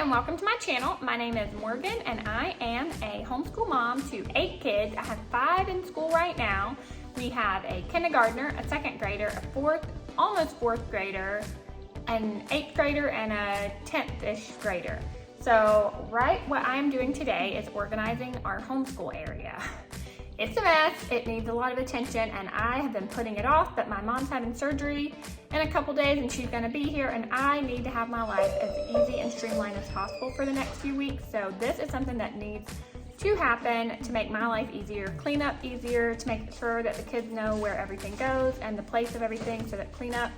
and welcome to my channel. My name is Morgan and I am a homeschool mom to 8 kids. I have 5 in school right now. We have a kindergartner, a 2nd grader, a 4th, almost 4th grader, an 8th grader, and a 10th-ish grader. So what I'm doing today is organizing our homeschool area. It's a mess, it needs a lot of attention, and I have been putting it off, but my mom's having surgery in a couple days and she's gonna be here, and I need to have my life as easy and streamlined as possible for the next few weeks. So this is something that needs to happen to make my life easier, clean up easier, to make sure that the kids know where everything goes and the place of everything, so that cleanup,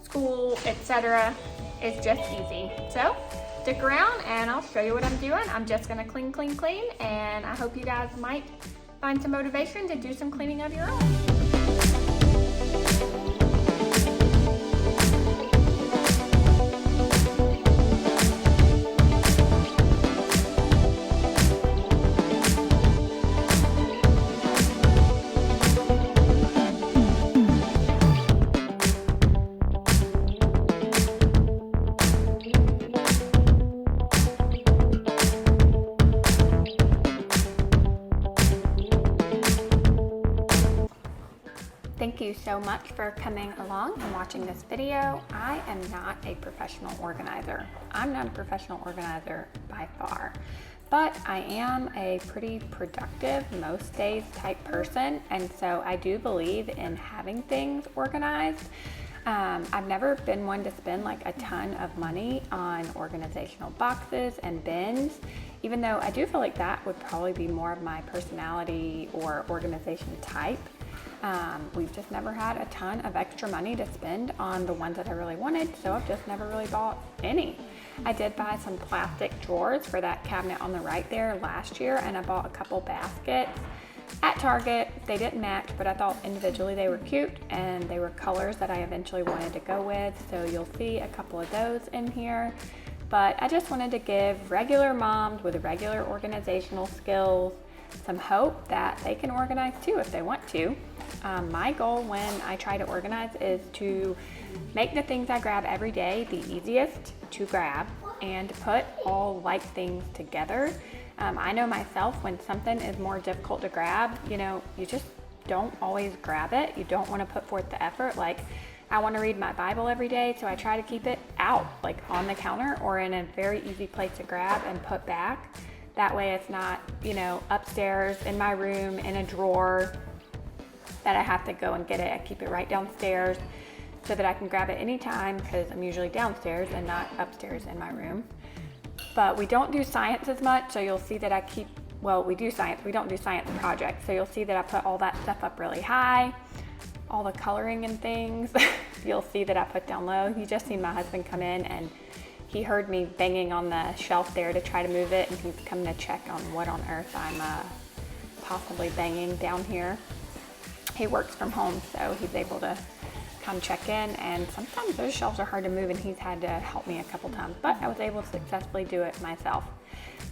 school, etc. is just easy. So stick around and I'll show you what I'm doing. I'm just gonna clean, and I hope you guys might find some motivation to do some cleaning of your own. Thank you so much for coming along and watching this video. I am not a professional organizer. I'm not a professional organizer by far, but I am a pretty productive, most days type person, and so I do believe in having things organized. I've never been one to spend like a ton of money on organizational boxes and bins, even though I do feel like that would probably be more of my personality or organization type. We've just never had a ton of extra money to spend on the ones that I really wanted, so I've just never really bought any. I did buy some plastic drawers for that cabinet on the right there last year, and I bought a couple baskets at Target. They didn't match, but I thought individually they were cute, and they were colors that I eventually wanted to go with, so you'll see a couple of those in here. But I just wanted to give regular moms with regular organizational skills some hope that they can organize too if they want to. My goal when I try to organize is to make the things I grab every day the easiest to grab and to put all like things together. I know myself, when something is more difficult to grab, you just don't always grab it. You don't want to put forth the effort. Like, I want to read my Bible every day, so I try to keep it out, like on the counter or in a very easy place to grab and put back. That way it's not, upstairs in my room in a drawer that I have to go and get it. I keep it right downstairs so that I can grab it anytime, because I'm usually downstairs and not upstairs in my room. But we don't do science as much, so you'll see that we do science, we don't do science projects. So you'll see that I put all that stuff up really high, all the coloring and things. You'll see that I put down low. You just seen my husband come in, and he heard me banging on the shelf there to try to move it, and he's coming to check on what on earth I'm possibly banging down here. He works from home, so he's able to come check in, and sometimes those shelves are hard to move, and he's had to help me a couple times, but I was able to successfully do it myself.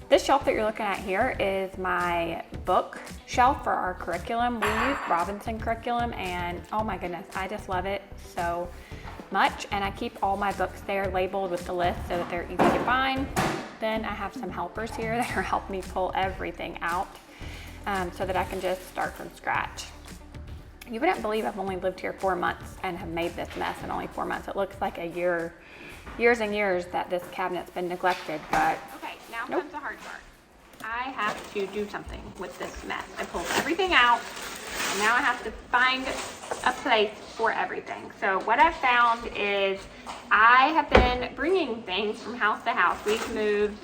This shelf that you're looking at here is my book shelf for our curriculum. We use Robinson curriculum, and oh my goodness, I just love it so much, and I keep all my books there labeled with the list so that they're easy to find. Then I have some helpers here that are helping me pull everything out so that I can just start from scratch. You wouldn't believe I've only lived here 4 months and have made this mess in only 4 months. It looks like a years and years that this cabinet's been neglected, but okay, now comes the hard part. I have to do something with this mess. I pulled everything out, and now I have to find a place for everything. So what I've found is I have been bringing things from house to house. We've moved,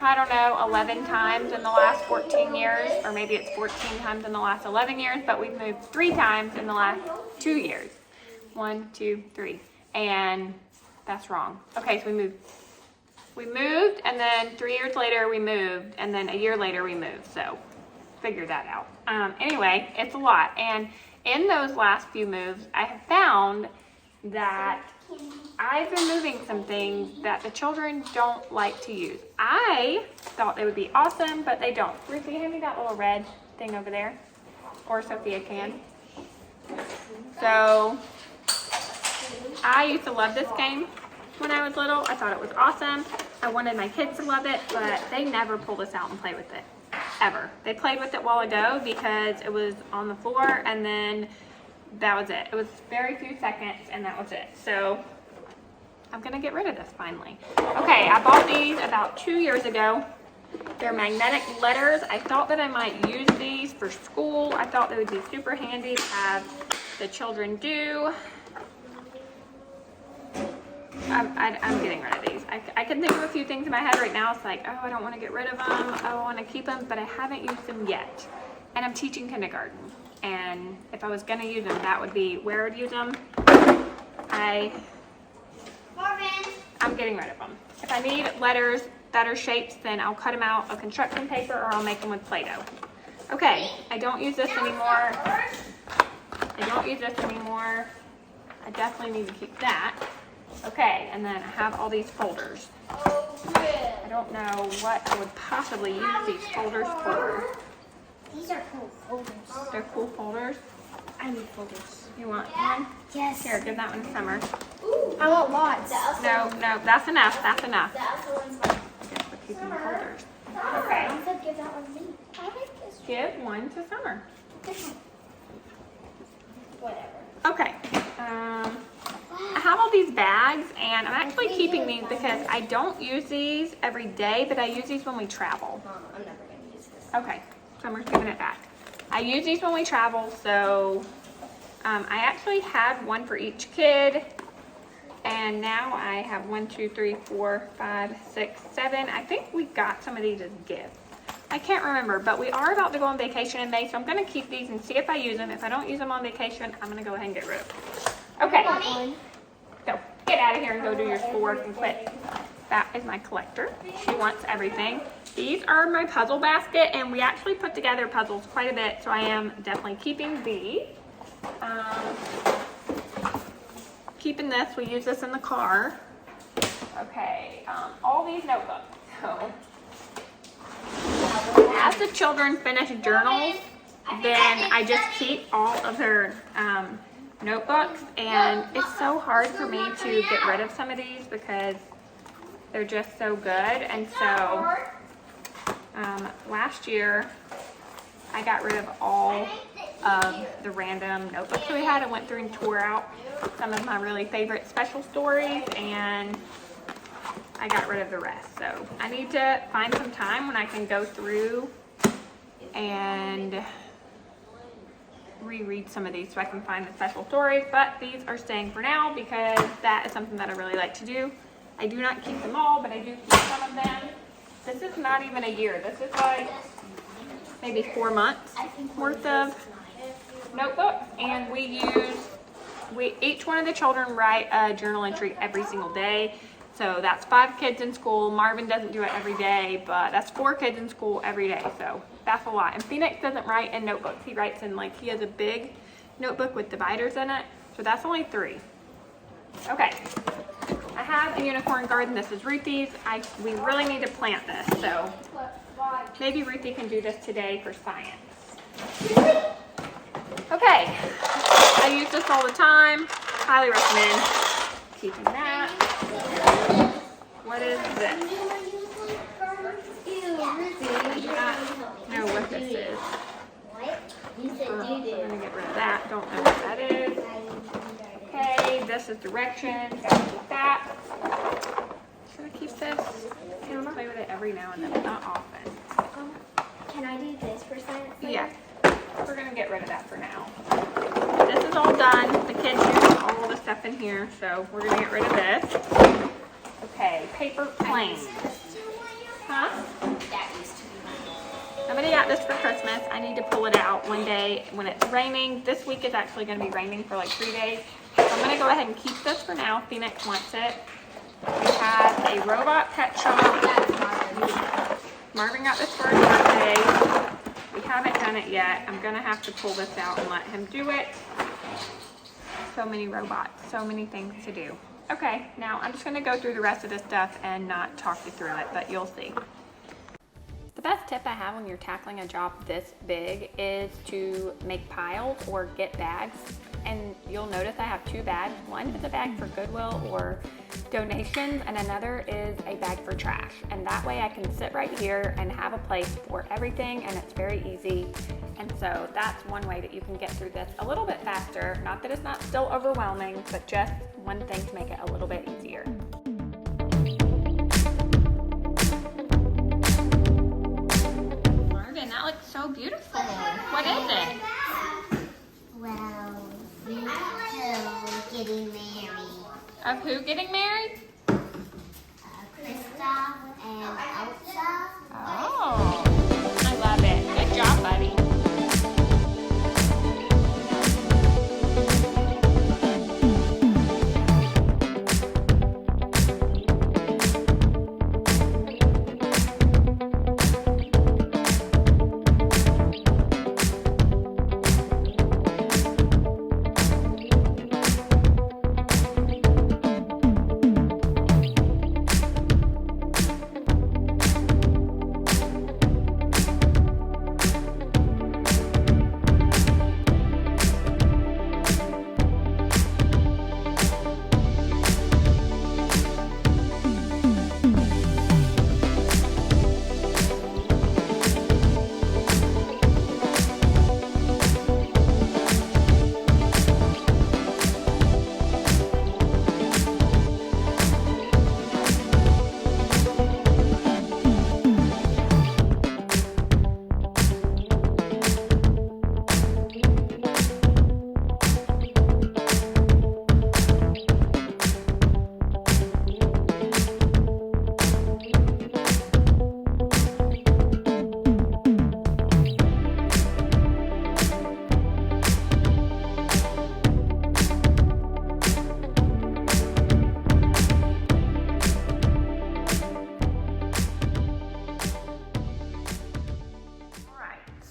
11 times in the last 14 years, or maybe it's 14 times in the last 11 years, but we've moved 3 times in the last 2 years. 1, 2, 3, and that's wrong. Okay, so we moved, and then 3 years later we moved, and then a year later we moved, so figure that out. Anyway, it's a lot, and in those last few moves, I have found that I've been moving some things that the children don't like to use. I thought they would be awesome, but they don't. Ruthie, hand me that little red thing over there, or Sophia can. So I used to love this game. when I was little. I thought it was awesome. I wanted my kids to love it, but they never pulled us out and played with it, ever. They played with it a while ago because it was on the floor, and then that was it. It was very few seconds, and that was it. So I'm gonna get rid of this finally. Okay, I bought these about 2 years ago. They're magnetic letters. I thought that I might use these for school. I thought they would be super handy to have the children do. I'm getting rid of these. I can think of a few things in my head right now. It's like, oh, I don't want to get rid of them. Oh, I want to keep them, but I haven't used them yet. And I'm teaching kindergarten. And if I was going to use them, that would be where I would use them. I'm getting rid of them. If I need letters that are shapes, then I'll cut them out of construction paper or I'll make them with Play-Doh. Okay, I don't use this anymore. I definitely need to keep that. Okay, and then I have all these folders. I don't know what I would possibly use these folders for. These are cool folders. They're cool folders? I need folders. You want one? Yes. Here, give that one to Summer. I want lots. No, that's enough. That's enough. The other one's mine. I guess we're keeping the folders. Okay. I said give that one to me. I like this one. Give one to Summer. Whatever. Okay. I have all these bags, and I'm actually keeping these because I don't use these every day, but I use these when we travel. Mom, I'm never going to use this. Okay. Summer's giving it back. I use these when we travel, so I actually had one for each kid, and now I have 1, 2, 3, 4, 5, 6, 7. I think we got some of these as gifts. I can't remember, but we are about to go on vacation in May, so I'm going to keep these and see if I use them. If I don't use them on vacation, I'm going to go ahead and get rid of them. Okay. So get out of here and go do your schoolwork and quit. That is my collector. She wants everything. These are my puzzle basket, and we actually put together puzzles quite a bit, so I am definitely keeping these. Keeping this, we use this in the car. Okay, all these notebooks. So, as the children finish journals, then I just keep all of their notebooks, and it's so hard for me to get rid of some of these because they're just so good. And so last year I got rid of all of the random notebooks we had. I went through and tore out some of my really favorite special stories, and I got rid of the rest. So I need to find some time when I can go through and reread some of these so I can find the special stories, but these are staying for now because that is something that I really like to do. I do not keep them all, but I do keep some of them. This is not even a year. This is like maybe 4 months worth of notebooks, and each one of the children write a journal entry every single day. So that's 5 kids in school. Marvin doesn't do it every day, but that's 4 kids in school every day. So that's a lot. And Phoenix doesn't write in notebooks. He writes in, like, he has a big notebook with dividers in it. So that's only 3. Okay. I have a unicorn garden. This is Ruthie's. We really need to plant this. So maybe Ruthie can do this today for science. Okay. I use this all the time. Highly recommend keeping that. What is this? I do not know what this is. I'm going to get rid of that. Don't know what that is. Okay, this is directions. Gotta keep that. Should I keep this? I can play with it every now and then, but not often. Can I do this for science? Yeah. We're going to get rid of that for now. This is all done. The kids use all the stuff in here, so we're going to get rid of this. Okay, paper planes. Huh? That used to be mine. Somebody got this for Christmas. I need to pull it out one day when it's raining. This week is actually going to be raining for like 3 days. So I'm going to go ahead and keep this for now. Phoenix wants it. We have a robot pet shop. Marvin got this for his birthday. We haven't done it yet. I'm going to have to pull this out and let him do it. So many robots, so many things to do. Okay, now I'm just going to go through the rest of this stuff and not talk you through it, but you'll see. The best tip I have when you're tackling a job this big is to make piles or get bags and you'll notice I have two bags. One is a bag for Goodwill or donations, and another is a bag for trash. And that way I can sit right here and have a place for everything, and it's very easy. And so that's one way that you can get through this a little bit faster. Not that it's not still overwhelming, but just one thing to make it a little bit easier. Marvin, that looks so beautiful. What is it? Well, getting married. Of who getting married? Krista and Elsa. Oh, I love it. Good job, buddy.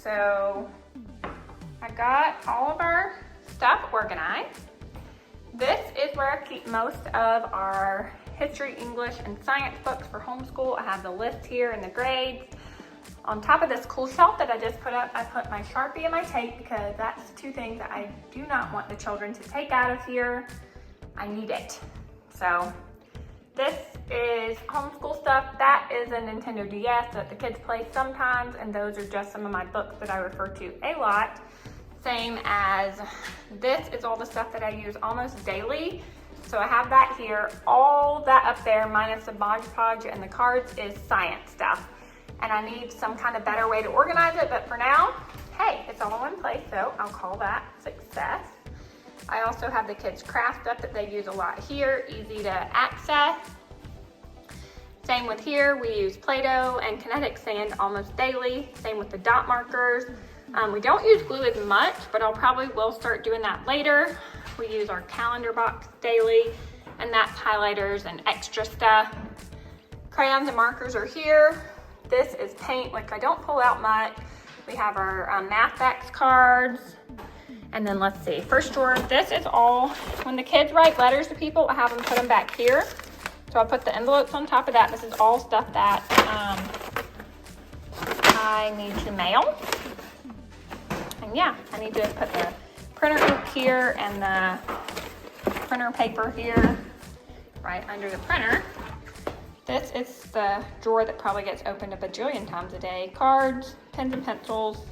So I got all of our stuff organized. This is where I keep most of our history, English, and science books for homeschool. I have the list here and the grades. On top of this cool shelf that I just put up, I put my Sharpie and my tape because that's two things that I do not want the children to take out of here. I need it. So this is homeschool stuff. That is a Nintendo DS that the kids play sometimes, and those are just some of my books that I refer to a lot. Same as this is all the stuff that I use almost daily. So I have that here. All that up there minus the Mod Podge and the cards is science stuff. And I need some kind of better way to organize it, but for now, hey, it's all in one place, so I'll call that success. I also have the kids' craft stuff that they use a lot here, easy to access. Same with here, we use Play-Doh and kinetic sand almost daily. Same with the dot markers. We don't use glue as much, but I'll probably will start doing that later. We use our calendar box daily, and that's highlighters and extra stuff. Crayons and markers are here. This is paint, which I don't pull out much. We have our math facts cards. And then let's see, first drawer, this is all, when the kids write letters to people, I have them put them back here. So I'll put the envelopes on top of that. This is all stuff that I need to mail. And yeah, I need to put the printer ink here and the printer paper here, right under the printer. This is the drawer that probably gets opened a bajillion times a day. Cards, pens and pencils.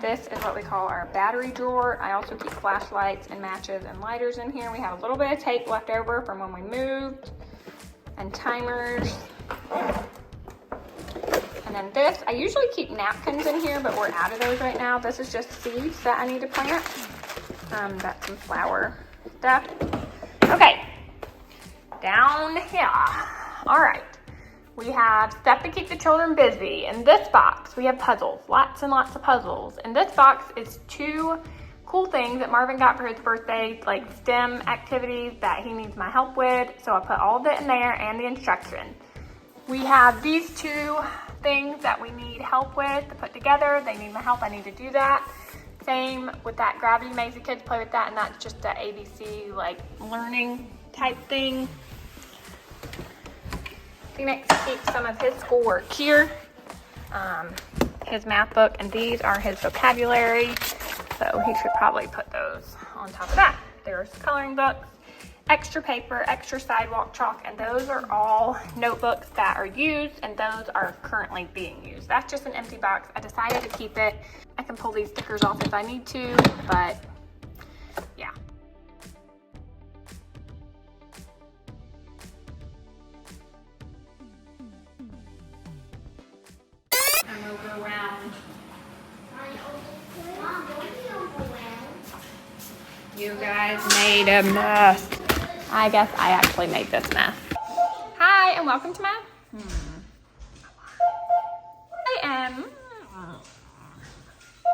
This is what we call our battery drawer. I also keep flashlights and matches and lighters in here. We have a little bit of tape left over from when we moved, and timers. And then this, I usually keep napkins in here, but we're out of those right now. This is just seeds that I need to plant. That's some flower stuff. Okay, down here. All right. We have stuff to keep the children busy. In this box, we have puzzles, lots and lots of puzzles. In this box is two cool things that Marvin got for his birthday, like STEM activities that he needs my help with. So I put all of it in there and the instruction. We have these two things that we need help with to put together. They need my help, I need to do that. Same with that gravity maze, the kids play with that, and that's just the ABC like learning type thing. Phoenix keeps some of his schoolwork here, his math book, and these are his vocabulary. So he should probably put those on top of that. There's coloring books, extra paper, extra sidewalk chalk, and those are all notebooks that are used, and those are currently being used. That's just an empty box. I decided to keep it. I can pull these stickers off if I need to, but yeah. I'm overwhelmed. You guys made a mess. I guess I actually made this mess. Hi, and welcome to my... I am